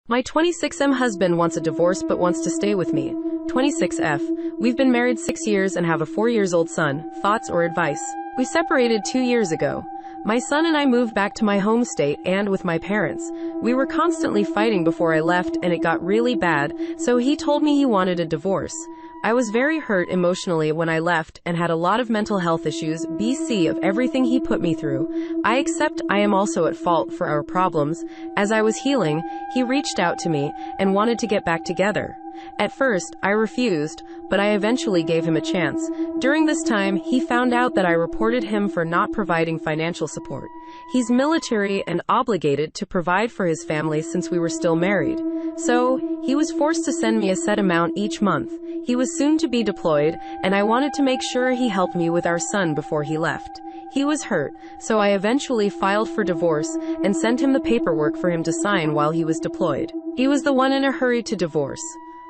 My 26M husband wants a divorce but wants to stay with me. 26F. We've been married 6 years and have a 4-year-old son. Thoughts or advice? We separated 2 years ago. My son and I moved back to my home state and with my parents. We were constantly fighting before I left and it got really bad, so he told me he wanted a divorce. I was very hurt emotionally when I left and had a lot of mental health issues, BC of everything he put me through. I accept I am also at fault for our problems. As I was healing, he reached out to me and wanted to get back together. At first, I refused, but I eventually gave him a chance. During this time, he found out that I reported him for not providing financial support. He's military and obligated to provide for his family since we were still married. So, he was forced to send me a set amount each month. He was soon to be deployed, and I wanted to make sure he helped me with our son before he left. He was hurt, so I eventually filed for divorce and sent him the paperwork for him to sign while he was deployed. He was the one in a hurry to divorce.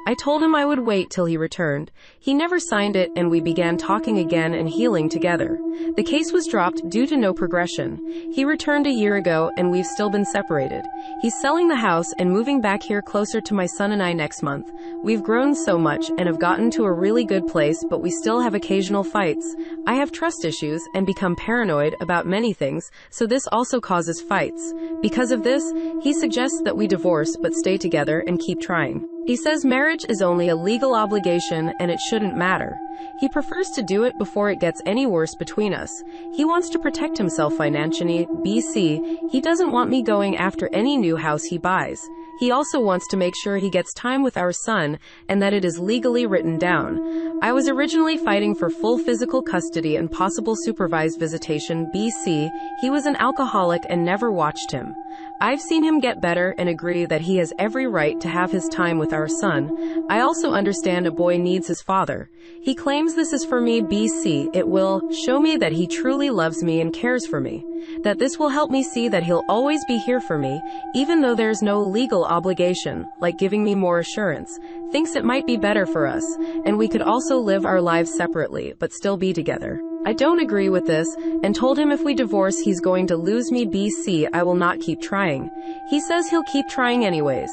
I told him I would wait till he returned. He never signed it and we began talking again and healing together. The case was dropped due to no progression. He returned a year ago and we've still been separated. He's selling the house and moving back here closer to my son and I next month. We've grown so much and have gotten to a really good place, but we still have occasional fights. I have trust issues and become paranoid about many things, so this also causes fights. Because of this, he suggests that we divorce but stay together and keep trying. He says marriage is only a legal obligation and it shouldn't matter. He prefers to do it before it gets any worse between us. He wants to protect himself financially, BC. He doesn't want me going after any new house he buys. He also wants to make sure he gets time with our son and that it is legally written down. I was originally fighting for full physical custody and possible supervised visitation, BC. He was an alcoholic and never watched him. I've seen him get better and agree that he has every right to have his time with our son. I also understand a boy needs his father. He claims this is for me, BC. It will show me that he truly loves me and cares for me. That this will help me see that he'll always be here for me, even though there's no legal obligation, like giving me more assurance. Thinks it might be better for us, and we could also live our lives separately, but still be together. I don't agree with this, and told him if we divorce he's going to lose me, BC. I will not keep trying. He says he'll keep trying anyways.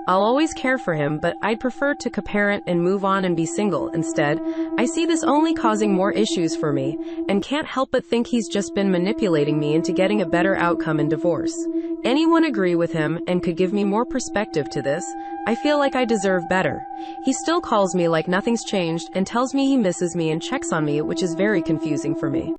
I'll always care for him, but I'd prefer to co-parent and move on and be single instead. I see this only causing more issues for me, and can't help but think he's just been manipulating me into getting a better outcome in divorce. Anyone agree with him and could give me more perspective to this? I feel like I deserve better. He still calls me like nothing's changed and tells me he misses me and checks on me, which is very confusing for me.